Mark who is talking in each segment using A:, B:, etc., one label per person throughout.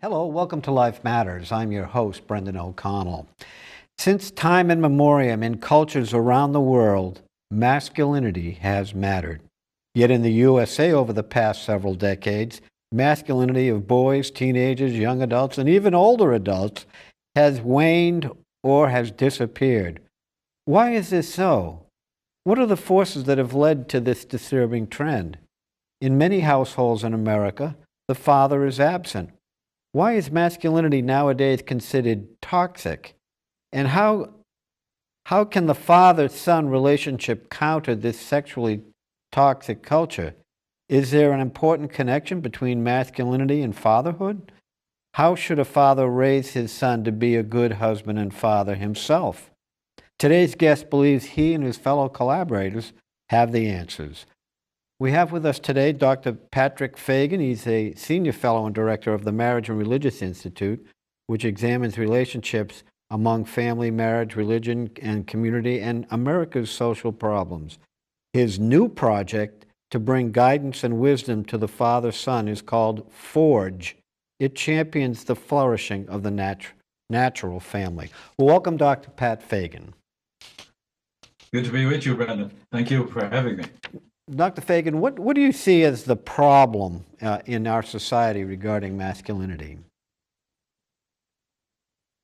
A: Hello, welcome to Life Matters. I'm your host, Brendan O'Connell. Since time immemorial in cultures around the world, masculinity has mattered. Yet in the USA over the past several decades, masculinity of boys, teenagers, young adults, and even older adults has waned or has disappeared. Why is this so? What are the forces that have led to this disturbing trend? In many households in America, the father is absent. Why is masculinity nowadays considered toxic? And how can the father-son relationship counter this sexually toxic culture? Is there an important connection between masculinity and fatherhood? How should a father raise his son to be a good husband and father himself? Today's guest believes he and his fellow collaborators have the answers. We have with us today Dr. Patrick Fagan. He's a senior fellow and director of the Marriage and Religious Institute, which examines relationships among family, marriage, religion, and community, and America's social problems. His new project to bring guidance and wisdom to the father-son is called Forge. It champions the flourishing of the natural family. Well, welcome, Dr. Pat Fagan.
B: Good to be with you, Brendan. Thank you for having me.
A: Dr. Fagan, what do you see as the problem in our society regarding masculinity?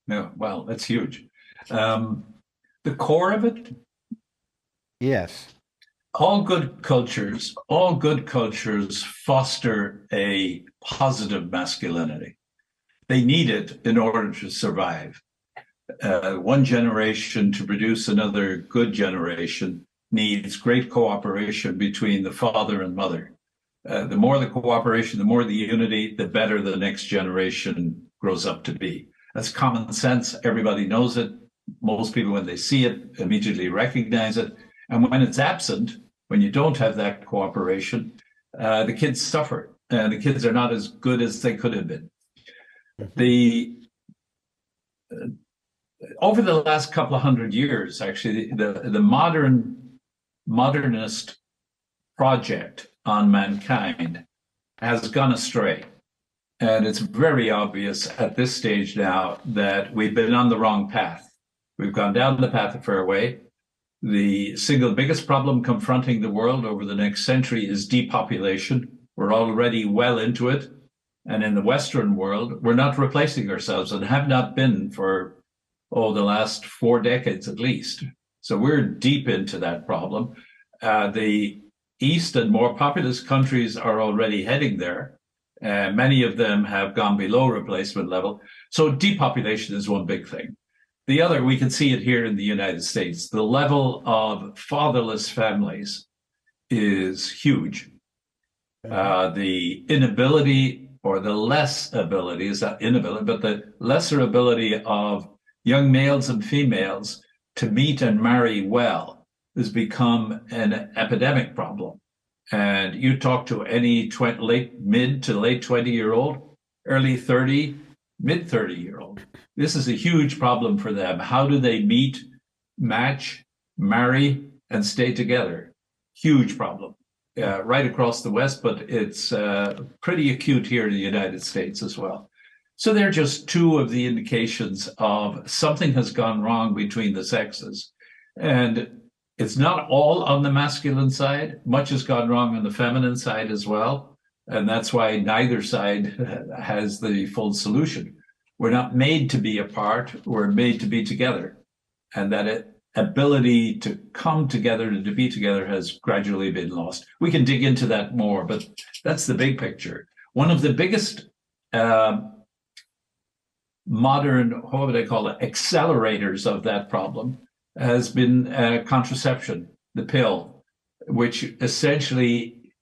B: No, well, that's huge. The core of it?
A: Yes.
B: All good cultures foster a positive masculinity. They need it in order to survive. One generation to produce another good generation needs great cooperation between the father and mother. The more the cooperation, the more the unity, the better the next generation grows up to be. That's common sense. Everybody knows it. Most people, when they see it, immediately recognize it. And when it's absent, when you don't have that cooperation, the kids suffer. And the kids are not as good as they could have been. Over the last couple of hundred years, actually, the modernist project on mankind has gone astray. And it's very obvious at this stage now that we've been on the wrong path. We've gone down the path of fairway. The single biggest problem confronting the world over the next century is depopulation. We're already well into it. And in the Western world, we're not replacing ourselves and have not been for, the last 4 decades at least. So we're deep into that problem. The East and more populous countries are already heading there. Many of them have gone below replacement level. So depopulation is one big thing. The other, we can see it here in the United States. The level of fatherless families is huge. The inability, or the less ability, is not inability, but the lesser ability of young males and females to meet and marry well has become an epidemic problem. And you talk to any mid to late 20-year-old, early 30, mid 30-year-old. This is a huge problem for them. How do they meet, match, marry, and stay together? Huge problem. Right across the West, but it's pretty acute here in the United States as well. So they're just two of the indications of something has gone wrong between the sexes. And it's not all on the masculine side. Much has gone wrong on the feminine side as well. And that's why neither side has the full solution. We're not made to be apart. We're made to be together. And that ability to come together and to be together has gradually been lost. We can dig into that more, but that's the big picture. One of the biggest modern, what would I call it, accelerators of that problem has been contraception, the pill, which essentially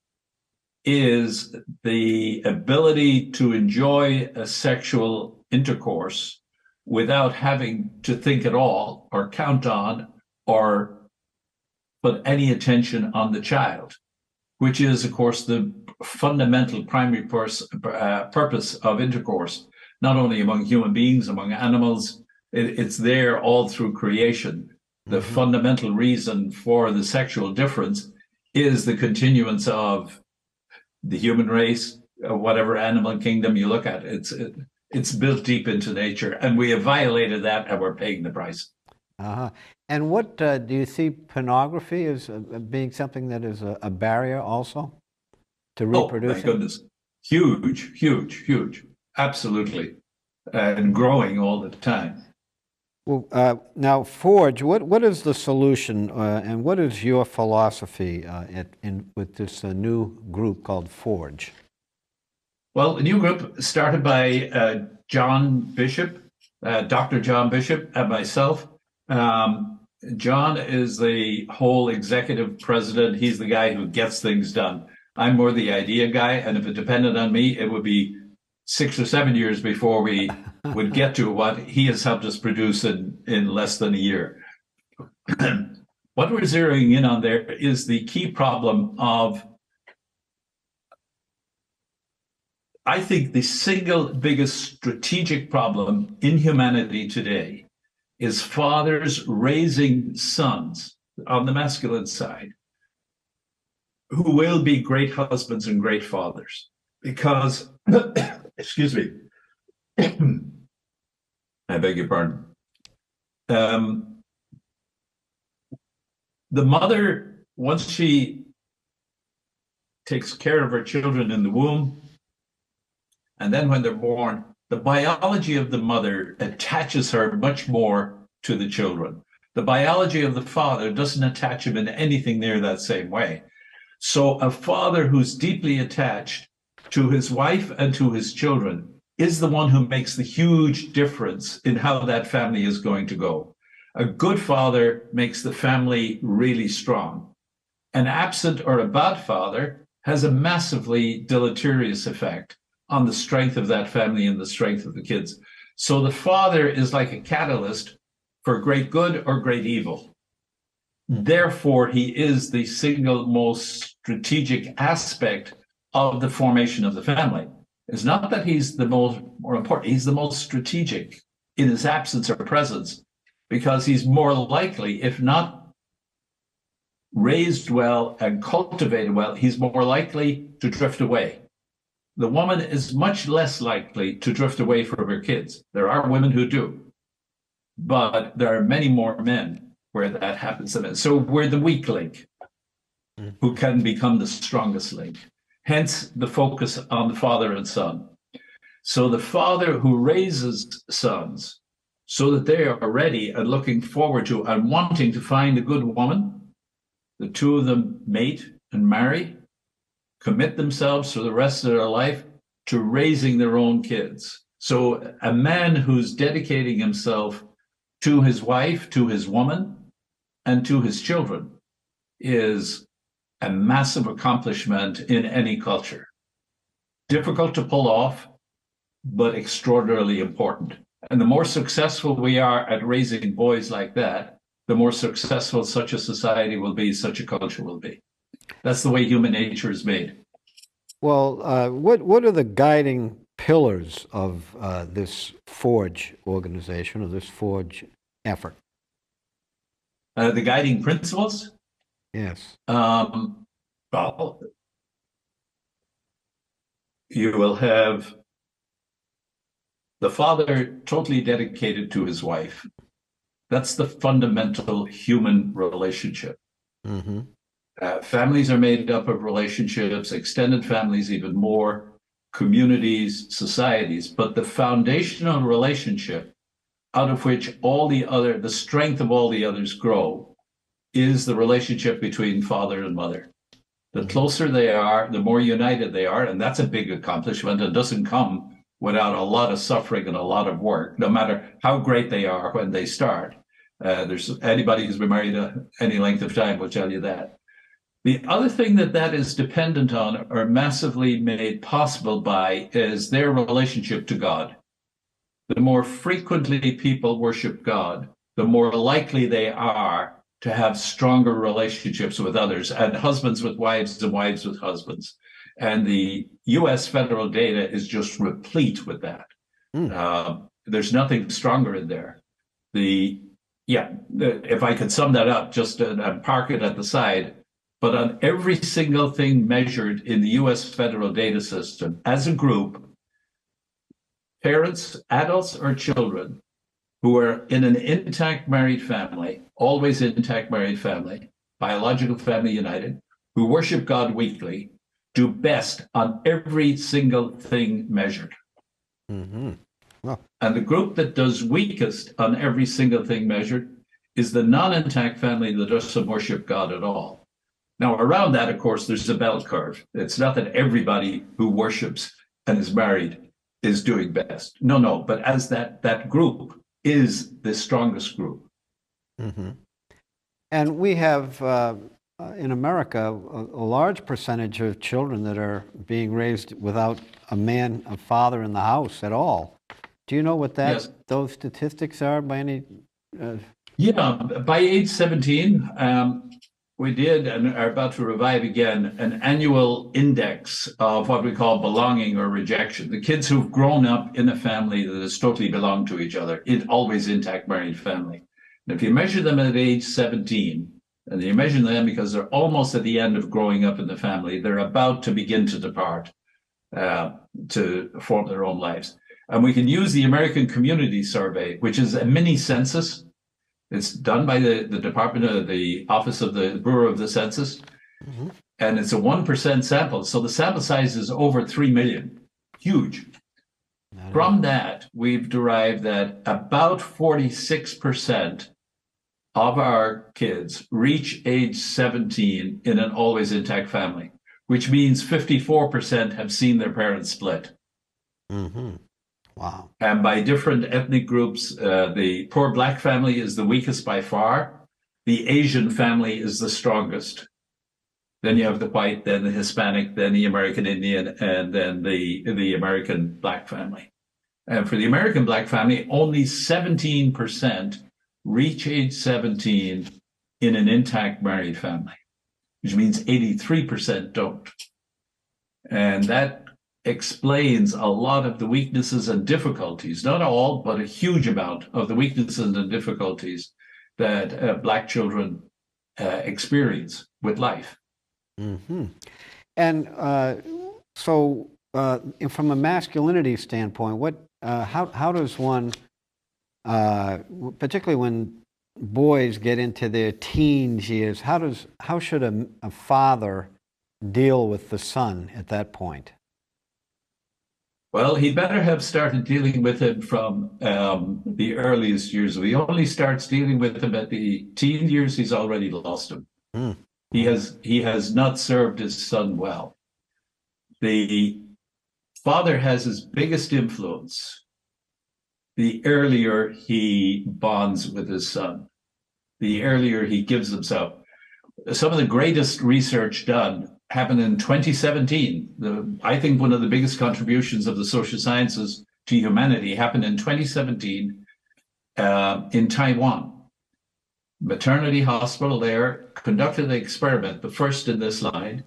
B: is the ability to enjoy a sexual intercourse without having to think at all or count on or put any attention on the child, which is, of course, the fundamental primary purpose of intercourse, not only among human beings, among animals. It's there all through creation. The fundamental reason for the sexual difference is the continuance of the human race, whatever animal kingdom you look at. It's built deep into nature, and we have violated that, and we're paying the price.
A: Uh-huh. And what do you see pornography as being something that is a barrier also to
B: Oh, my
A: reproducing?
B: goodness. Huge, huge, huge. Absolutely. And growing all the time.
A: Well, now, Forge, what is the solution, and what is your philosophy with this new group called Forge?
B: Well, a new group started by John Bishop, Dr. John Bishop, and myself. John is the whole executive president. He's the guy who gets things done. I'm more the idea guy, and if it depended on me, it would be 6 or 7 years before we would get to what he has helped us produce in less than a year. What we're zeroing in on there is the key problem of, I think, the single biggest strategic problem in humanity today is fathers raising sons on the masculine side who will be great husbands and great fathers. Because, excuse me, I beg your pardon. The mother, once she takes care of her children in the womb, and then when they're born, the biology of the mother attaches her much more to the children. The biology of the father doesn't attach him in anything near that same way. So a father who's deeply attached to his wife and to his children is the one who makes the huge difference in how that family is going to go. A good father makes the family really strong. An absent or a bad father has a massively deleterious effect on the strength of that family and the strength of the kids. So the father is like a catalyst for great good or great evil. Therefore, he is the single most strategic aspect of the formation of the family. It's not that he's the more important, he's the most strategic in his absence or presence, because he's more likely, if not raised well and cultivated well, he's more likely to drift away. The woman is much less likely to drift away from her kids. There are women who do, but there are many more men where that happens. So we're the weak link who can become the strongest link. Hence the focus on the father and son. So the father who raises sons so that they are ready and looking forward to and wanting to find a good woman, the two of them mate and marry, commit themselves for the rest of their life to raising their own kids. So a man who's dedicating himself to his wife, to his woman, and to his children is a massive accomplishment in any culture. Difficult to pull off, but extraordinarily important. And the more successful we are at raising boys like that, the more successful such a society will be, such a culture will be. That's the way human nature is made.
A: Well, what are the guiding pillars of this Forge organization, or this Forge effort?
B: The guiding principles?
A: Yes.
B: Well, you will have the father totally dedicated to his wife. That's the fundamental human relationship.
A: Mm-hmm.
B: Families are made up of relationships, extended families even more, communities, societies, but the foundational relationship out of which the strength of all the others grow is the relationship between father and mother. The closer they are, the more united they are, and that's a big accomplishment. It doesn't come without a lot of suffering and a lot of work, no matter how great they are when they start. There's anybody who's been married any length of time will tell you that. The other thing that is dependent on or massively made possible by is their relationship to God. The more frequently people worship God, the more likely they are to have stronger relationships with others, and husbands with wives and wives with husbands. And the US federal data is just replete with that. There's nothing stronger in there. If I could sum that up, just and park it at the side, but on every single thing measured in the US federal data system, as a group, parents, adults or children, who are in an intact married family, always intact married family, biological family united, who worship God weekly, do best on every single thing measured.
A: Mm-hmm. Well,
B: And the group that does weakest on every single thing measured is the non-intact family that doesn't worship God at all. Now, around that, of course, there's a bell curve. It's not that everybody who worships and is married is doing best. No, but as that group is the strongest group.
A: mm-hmm. And we have in America a large percentage of children that are being raised without a father in the house at all. Do you know what
B: Yes.
A: those statistics are by any?
B: Yeah, by age 17, we did and are about to revive again an annual index of what we call belonging or rejection. The kids who've grown up in a family that has totally belonged to each other, always intact married family. And if you measure them at age 17, and you measure them because they're almost at the end of growing up in the family, they're about to begin to depart to form their own lives. And we can use the American Community Survey, which is a mini census. It's done by the Department of the Office of the Bureau of the Census.
A: Mm-hmm.
B: And it's a 1% sample. So the sample size is over 3 million. Huge. From that, we've derived that about 46% of our kids reach age 17 in an always intact family, which means 54% have seen their parents split.
A: Mm-hmm. Wow.
B: And by different ethnic groups, the poor Black family is the weakest by far. The Asian family is the strongest. Then you have the white, then the Hispanic, then the American Indian, and then the American Black family. And for the American Black family, only 17% reach age 17 in an intact married family, which means 83% don't. And that explains a lot of the weaknesses and difficulties, not all, but a huge amount of the weaknesses and difficulties that Black children experience with life.
A: Mm-hmm. And so from a masculinity standpoint, how does one, particularly when boys get into their teens years, how should a father deal with the son at that point?
B: Well, he better have started dealing with him from the earliest years. If he only starts dealing with him at the teen years, he's already lost him.
A: Mm.
B: He has not served his son well. The father has his biggest influence the earlier he bonds with his son, the earlier he gives himself. Some of the greatest research done happened in 2017. I think one of the biggest contributions of the social sciences to humanity happened in 2017 in Taiwan. Maternity hospital there conducted an experiment, the first in this line,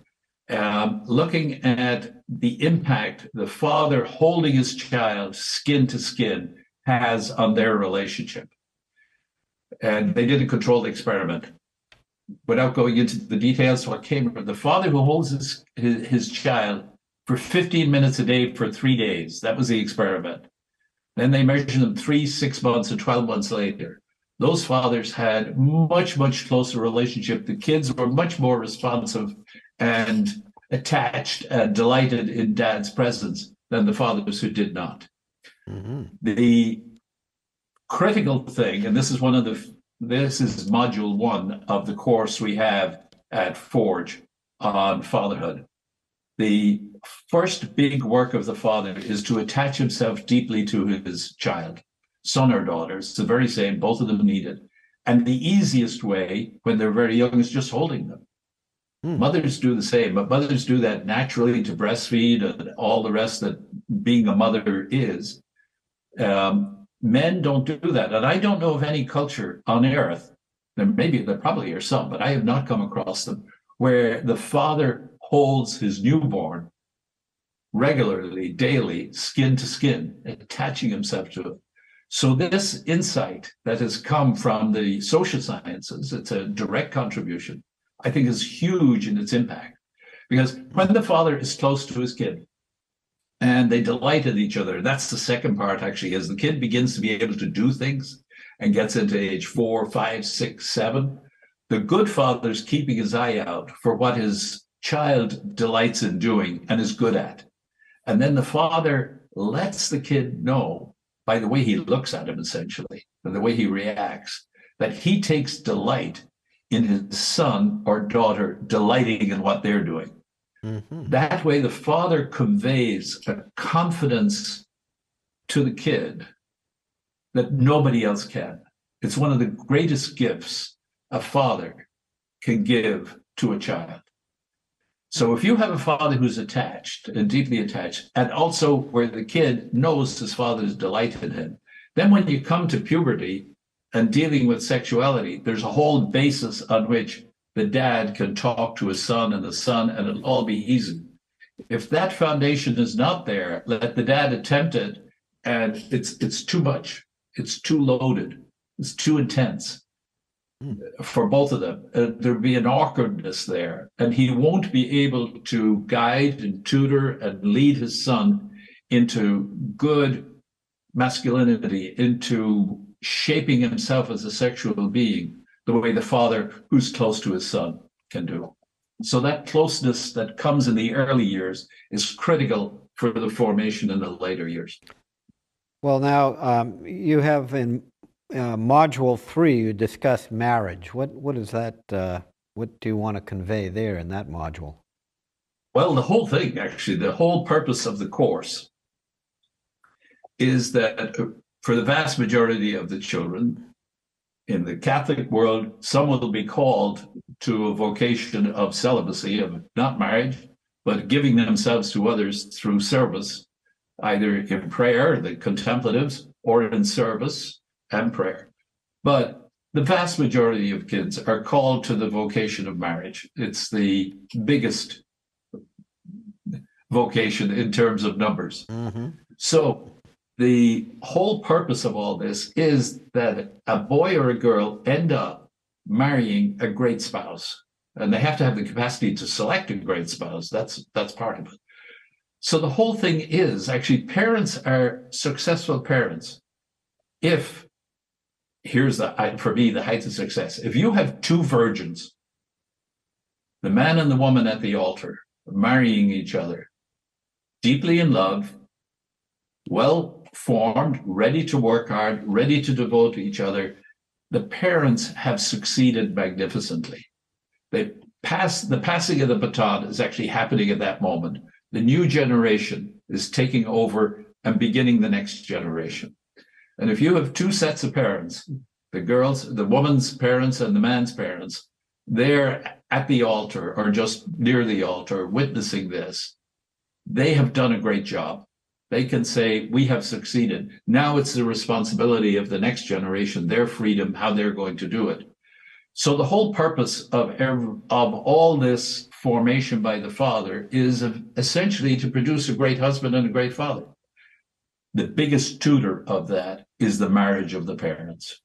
B: looking at the impact the father holding his child skin to skin has on their relationship. And they did a controlled experiment. Without going into the details, what came from the father who holds his child for 15 minutes a day for 3 days. That was the experiment. Then they measured them 3, 6 months, and 12 months later. Those fathers had much, much closer relationship. The kids were much more responsive and attached and delighted in dad's presence than the fathers who did not. Mm-hmm. The critical thing, and this is module 1 of the course we have at Forge on fatherhood. The first big work of the father is to attach himself deeply to his child, son or daughter. It's the very same, both of them need it. And the easiest way when they're very young is just holding them. Mothers do the same, but mothers do that naturally to breastfeed and all the rest that being a mother is. Men don't do that. And I don't know of any culture on earth, there probably are some, but I have not come across them, where the father holds his newborn regularly, daily, skin to skin, attaching himself to it. So this insight that has come from the social sciences, it's a direct contribution, I think is huge in its impact. Because when the father is close to his kid, and they delight in each other. That's the second part, actually, as the kid begins to be able to do things and gets into age 4, 5, 6, 7. The good father's keeping his eye out for what his child delights in doing and is good at. And then the father lets the kid know by the way he looks at him, essentially, and the way he reacts, that he takes delight in his son or daughter delighting in what they're doing. Mm-hmm. That way, the father conveys a confidence to the kid that nobody else can. It's one of the greatest gifts a father can give to a child. So if you have a father who's attached and deeply attached, and also where the kid knows his father's delight in him, then when you come to puberty and dealing with sexuality, there's a whole basis on which the dad can talk to his son and the son, and it'll all be easy. If that foundation is not there, let the dad attempt it, and it's too much. It's too loaded. It's too intense for both of them. There'll be an awkwardness there, and he won't be able to guide and tutor and lead his son into good masculinity, into shaping himself as a sexual being, the way the father who's close to his son can do. So that closeness that comes in the early years is critical for the formation in the later years.
A: Well, now you have in Module 3, you discuss marriage. What is that? What do you want to convey there in that module?
B: Well, the whole thing, actually, the whole purpose of the course is that for the vast majority of the children in the Catholic world, some will be called to a vocation of celibacy, of not marriage, but giving themselves to others through service, either in prayer, the contemplatives, or in service and prayer. But the vast majority of kids are called to the vocation of marriage. It's the biggest vocation in terms of numbers. Mm-hmm. So the whole purpose of all this is that a boy or a girl end up marrying a great spouse, and they have to have the capacity to select a great spouse. That's part of it. So the whole thing is actually parents are successful parents if, here's for me, the height of success. If you have two virgins, the man and the woman at the altar, marrying each other, deeply in love, well formed, ready to work hard, ready to devote to each other, the parents have succeeded magnificently. The passing of the baton is actually happening at that moment. The new generation is taking over and beginning the next generation. And if you have two sets of parents, the woman's parents and the man's parents, they're at the altar or just near the altar witnessing this, they have done a great job. They can say, we have succeeded. Now it's the responsibility of the next generation, their freedom, how they're going to do it. So the whole purpose of all this formation by the father is essentially to produce a great husband and a great father. The biggest tutor of that is the marriage of the parents.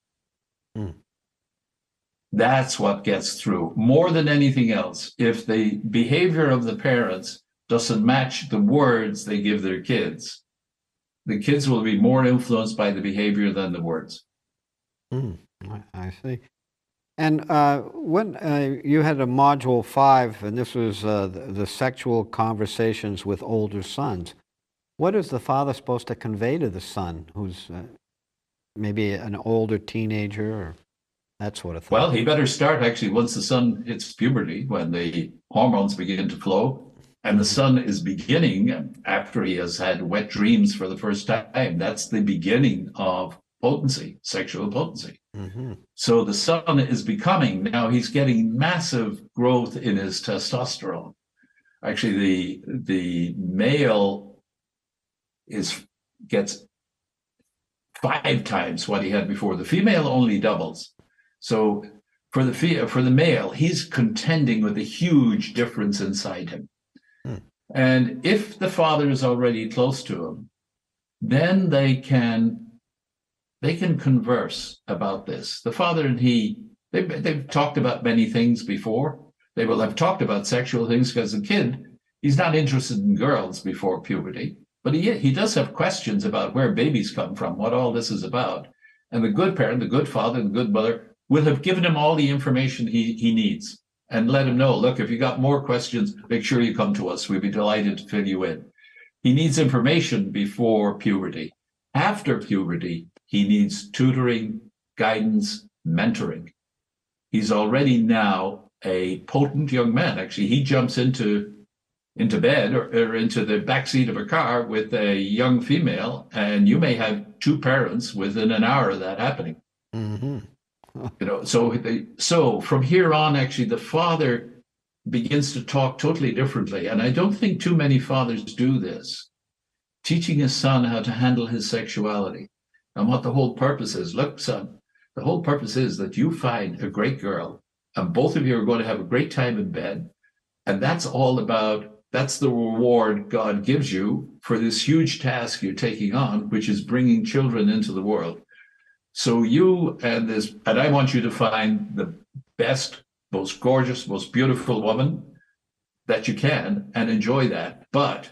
B: That's what gets through. More than anything else, if the behavior of the parents doesn't match the words they give their kids, the kids will be more influenced by the behavior than the words.
A: I see. And when you had a module 5, and this was the sexual conversations with older sons, what is the father supposed to convey to the son who's maybe an older teenager or that sort of thing?
B: Well, he better start actually once the son hits puberty, when the hormones begin to flow, and the son is beginning after he has had wet dreams for the first time. That's the beginning of potency, sexual potency. Mm-hmm. So the son is becoming, now he's getting massive growth in his testosterone. Actually, the male gets 5 times what he had before. The female only doubles. So for the male, he's contending with a huge difference inside him. And if the father is already close to him, then they can converse about this. The father and he, they've talked about many things before. They will have talked about sexual things because the kid, he's not interested in girls before puberty. But he does have questions about where babies come from, what all this is about. And the good parent, the good father, the good mother will have given him all the information he needs and let him know, look, if you got more questions, make sure you come to us. We'd be delighted to fill you in. He needs information before puberty. After puberty, he needs tutoring, guidance, mentoring. He's already now a potent young man. Actually, he jumps into bed or into the backseat of a car with a young female, and you may have two parents within an hour of that happening.
A: Mm-hmm.
B: So from here on, actually, the father begins to talk totally differently. And I don't think too many fathers do this, teaching his son how to handle his sexuality and what the whole purpose is. Look, son, the whole purpose is that you find a great girl and both of you are going to have a great time in bed. And that's the reward God gives you for this huge task you're taking on, which is bringing children into the world. So and I want you to find the best, most gorgeous, most beautiful woman that you can and enjoy that. But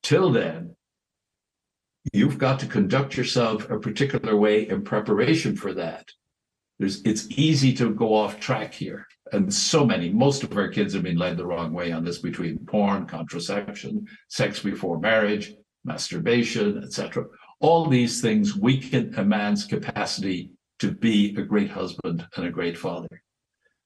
B: till then, you've got to conduct yourself a particular way in preparation for that. It's easy to go off track here. And most of our kids have been led the wrong way on this, between porn, contraception, sex before marriage, masturbation, etc. All these things weaken a man's capacity to be a great husband and a great father.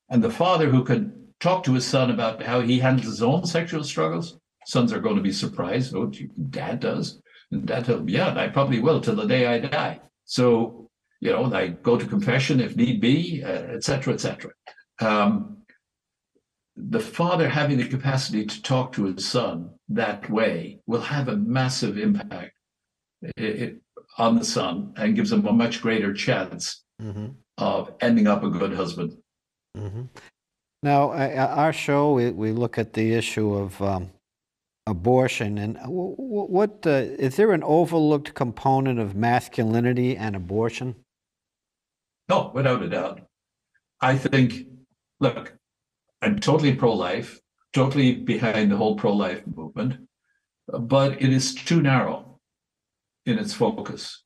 B: And the father who can talk to his son about how he handles his own sexual struggles, sons are going to be surprised. Oh, dad does? And dad tells him, yeah, and I probably will till the day I die. So, I go to confession if need be, etc., etc. The father having the capacity to talk to his son that way will have a massive impact on the son and gives him a much greater chance of ending up a good husband.
A: Mm-hmm. Now, our show, we look at the issue of abortion, and what is there an overlooked component of masculinity and abortion?
B: No, without a doubt. I think, look, I'm totally pro-life, totally behind the whole pro-life movement, but it is too narrow in its focus.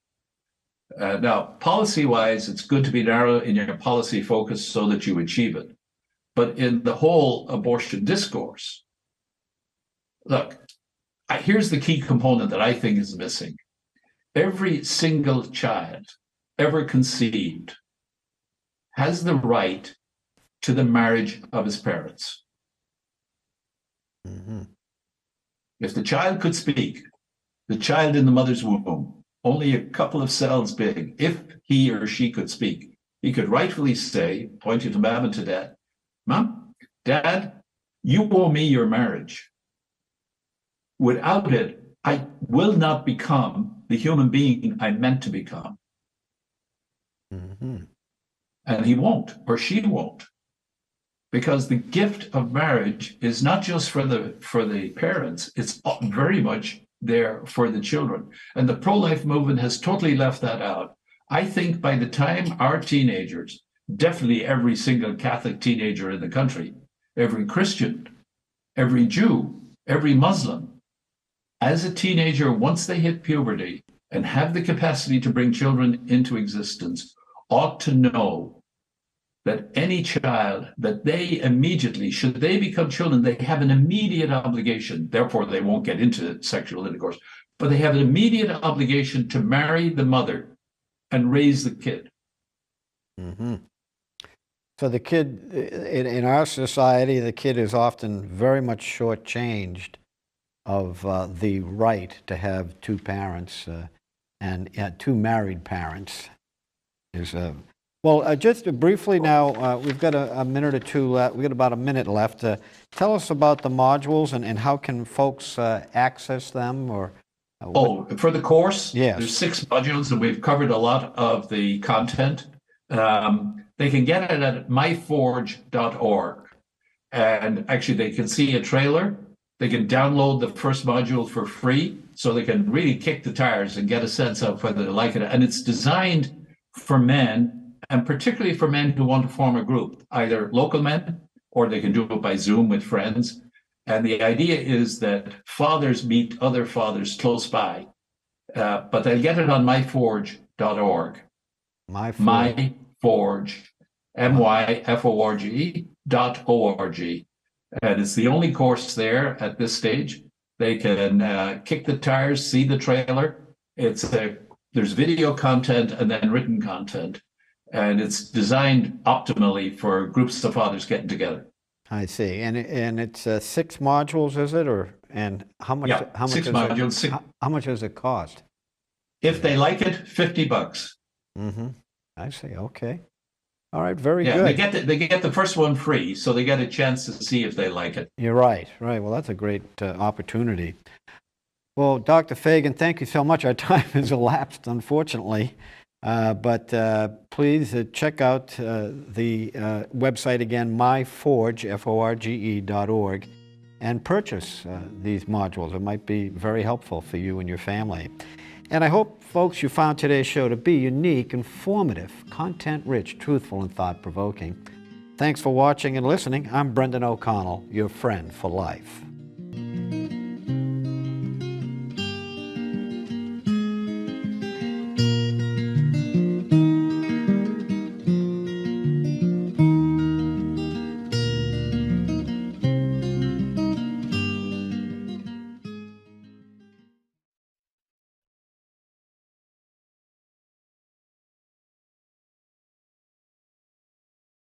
B: Now, policy-wise, it's good to be narrow in your policy focus so that you achieve it. But in the whole abortion discourse, look, here's the key component that I think is missing. Every single child ever conceived has the right to the marriage of his parents.
A: Mm-hmm.
B: If the child could speak, the child in the mother's womb, only a couple of cells big, if he or she could speak, he could rightfully say, pointing to mom and to dad, Mom, Dad, you owe me your marriage. Without it, I will not become the human being I meant to become.
A: Mm-hmm.
B: And he won't, or she won't. Because the gift of marriage is not just for the parents, it's very much there for the children. And the pro-life movement has totally left that out. I think by the time our teenagers, definitely every single Catholic teenager in the country, every Christian, every Jew, every Muslim, as a teenager, once they hit puberty and have the capacity to bring children into existence, ought to know that any child, that they immediately, should they become children, they have an immediate obligation, therefore they won't get into sexual intercourse, but they have an immediate obligation to marry the mother and raise the kid.
A: Mm-hmm. So the kid, in our society, the kid is often very much shortchanged of the right to have two parents and two married parents. Just briefly now, we've got a minute or two left. We've got about a minute left. Tell us about the modules and how can folks access them or...
B: For the course?
A: Yes.
B: There's 6 modules and we've covered a lot of the content. They can get it at myforge.org. And actually they can see a trailer. They can download the first module for free so they can really kick the tires and get a sense of whether they like it. And it's designed for men, and particularly for men who want to form a group, either local men or they can do it by Zoom with friends. And the idea is that fathers meet other fathers close by, but they'll get it on myforge.org.
A: My Forge.
B: MyForge, MYFORGE.org. And it's the only course there at this stage. They can kick the tires, see the trailer. There's video content and then written content. And it's designed optimally for groups of fathers getting together.
A: I see. And it's 6 modules, is it? And how much?
B: Yeah,
A: how much
B: 6
A: is
B: modules.
A: It, how much does it cost?
B: If they like it, $50.
A: Mm-hmm. I see. Okay. All right. Very
B: Yeah,
A: good.
B: they get the first one free, so they get a chance to see if they like it.
A: You're right. Right. Well, that's a great opportunity. Well, Dr. Fagan, thank you so much. Our time has elapsed, unfortunately. But please check out the website again, myforge, Forge.org, and purchase these modules. It might be very helpful for you and your family. And I hope, folks, you found today's show to be unique, informative, content-rich, truthful, and thought-provoking. Thanks for watching and listening. I'm Brendan O'Connell, your friend for life.